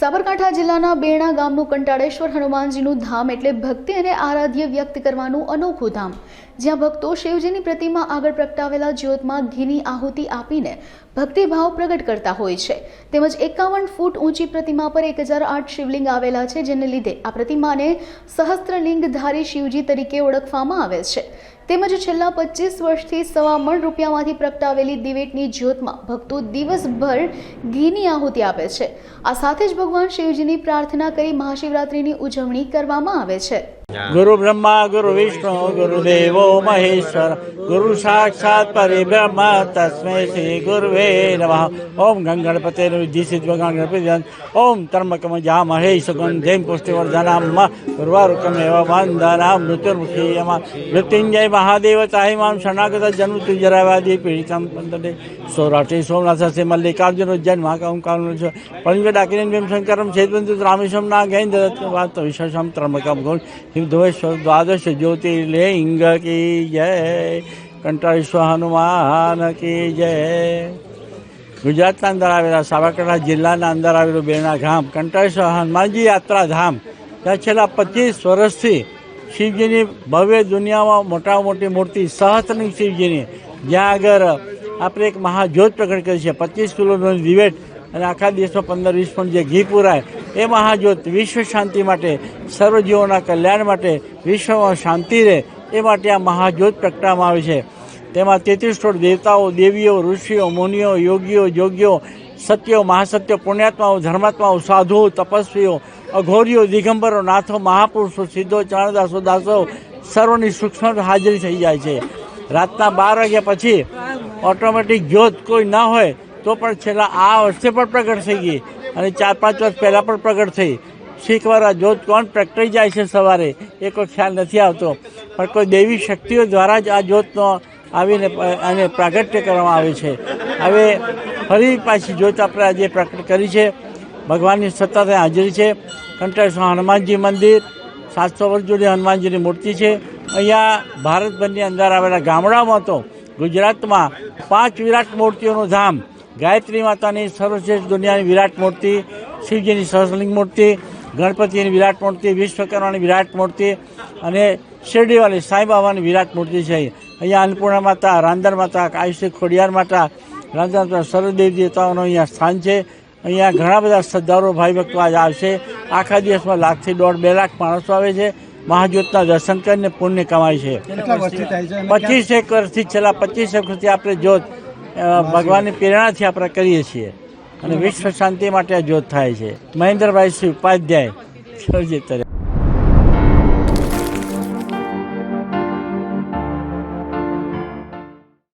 સાબરકાંઠા જિલ્લાના બેરણા ગામનું કંટાળેશ્વર હનુમાનજીનું ધામ એટલે ભક્તિ અને આરાધ્ય વ્યક્ત કરવાનું અનોખું ધામ, જ્યાં ભક્તો શિવજીની પ્રતિમા આગળ પ્રગટાવેલા જ્યોતમાં ઘીની આહુતિ આપીને ભક્તિભાવ પ્રગટ કરતા હોય છે. તેમજ 51 ફૂટ ઊંચી પ્રતિમા પર 1008 શિવલિંગ આવેલા છે, જેને લીધે આ પ્રતિમાને સહસ્ત્રલિંગધારી શિવજી તરીકે ઓળખવામાં આવે છે. તેમજ છેલ્લા 25 વર્ષથી ₹1.25 પ્રગટાવેલી દિવેટની જ્યોતમાં ભક્તો દિવસભર ઘીની આહુતિ આપે છે. આ સાથે જ ભગવાન શિવજીની પ્રાર્થના કરી મહાશિવરાત્રિની ઉજવણી કરવામાં આવે છે. गुरु ब्रह्मा गुरु विष्णु गुरुदेवो महेश्वर गुरु साक्षात परिब्रह्म तस्मै श्री गुरुवे नमः. ओम गंगणपते विद्धि सिद्धवगण गणपति ओम त्र्यंबकम जामहे सुगंधिं पुष्टिवर्धनम उर्वारुकमेव वंदना मृत्युर्मुखीयम मृत्युंजय महादेवताहि मां शरणागत जन्म तुजरावादी पीड़ितं पंतदे सौराष्ट्रे सोमनाथ से मल्लिकार्जुन उज्जैन महाकाम पंच डाकिनी शंकरम छेदबंधु रामेश्वरम नागेन्द्र वात विशेषम त्र्यंबकम घोष द्वेश्वर द्वादश ज्योतिर्लिंग की जय. कंटाळेश्वर हनुमान की जय. ગુજરાતના અંદર આવેલા સાબરકાંઠા જિલ્લાના અંદર આવેલું બેરણા ગામ કંટાળેશ્વર હનુમાનજી યાત્રાધામ, ત્યાં છેલ્લા 25 વર્ષથી શિવજીની ભવ્ય દુનિયામાં મોટામાં મોટી મૂર્તિ સહસ્ત્રલિંગ શિવજીની, જ્યાં આગળ આપણે એક મહાજ્યોત પ્રગટ કરી છે. 25 કિલોનો દિવેટ અને આખા દેશમાં 15-20 પણ જે ઘી પુરાય એ મહાજ્યોત વિશ્વ શાંતિ માટે, સર્વજીવોના કલ્યાણ માટે, વિશ્વમાં શાંતિ રહે એ માટે આ મહાજ્યોત પ્રગટાવવામાં આવે છે. તેમાં 33 કરોડ દેવતાઓ, દેવીઓ, ઋષિઓ, મુનિઓ, યોગીઓ, જોગીઓ, સત્યો, મહાસત્યો, પુણ્યાત્માઓ, ધર્માત્માઓ, સાધુઓ, તપસ્વીઓ, અઘોરીઓ, દિગંબરો, નાથો, મહાપુરુષો, સિદ્ધો, ચરણદાસો, દાસો સર્વની સૂક્ષ્મ હાજરી થઈ જાય છે. રાતના 12 વાગ્યા પછી ઓટોમેટિક જ્યોત કોઈ ના હોય તો પણ છેલ્લા આ વર્ષે પણ પ્રગટ થઈ ગઈ અને 4-5 વર્ષ પહેલાં પણ પ્રગટ થઈ. શીખવાર આ જ્યોત કોણ પ્રગટાઈ જાય છે સવારે એ કોઈ ખ્યાલ નથી આવતો, પણ કોઈ દૈવી શક્તિઓ દ્વારા જ આ જ્યોતનો આવીને અને પ્રાગટ્ય કરવામાં આવે છે. હવે ફરી પાછી જ્યોત આપણે આજે પ્રગટ કરી છે. ભગવાનની સતત હાજરી છે. કંટાળેશ્વર હનુમાનજી મંદિર 700 વર્ષ જૂની હનુમાનજીની મૂર્તિ છે. અહીંયા ભારતભરની અંદર આવેલા ગામડામાં તો ગુજરાતમાં 5 વિરાટ મૂર્તિઓનું ધામ, ગાયત્રી માતાની સર્વશ્રેષ્ઠ દુનિયાની વિરાટ મૂર્તિ, શિવજીની સહસ્ત્રલિંગ મૂર્તિ, ગણપતિની વિરાટ મૂર્તિ, વિશ્વકર્માની વિરાટ મૂર્તિ અને શિરડીવાળી સાંઈ બાબાની વિરાટ મૂર્તિ છે. અહીંયા અન્નપૂર્ણા માતા, રાંદલ માતા, કાયશ્રી ખોડિયાર માતા, રાંદલ માતા સર્વદેવ દેવતાઓનું અહીંયા સ્થાન છે. અહીંયા ઘણા બધા શ્રદ્ધાળુઓ ભાઈ ભક્તો આજે આવશે. આખા દિવસમાં 1 લાખથી 1.5-2 લાખ માણસો આવે છે. મહાજ્યોતના દર્શન કરીને પુણ્ય કમાય છે. 25 વર્ષથી છેલ્લા 25 વર્ષથી આપણે જ્યોત ભગવાનની પ્રેરણાથી આપણે કરીએ છીએ અને વિશ્વ શાંતિ માટે આ જ્યોત થાય છે. મહેન્દ્રભાઈ સિંહ ઉપાધ્યાય.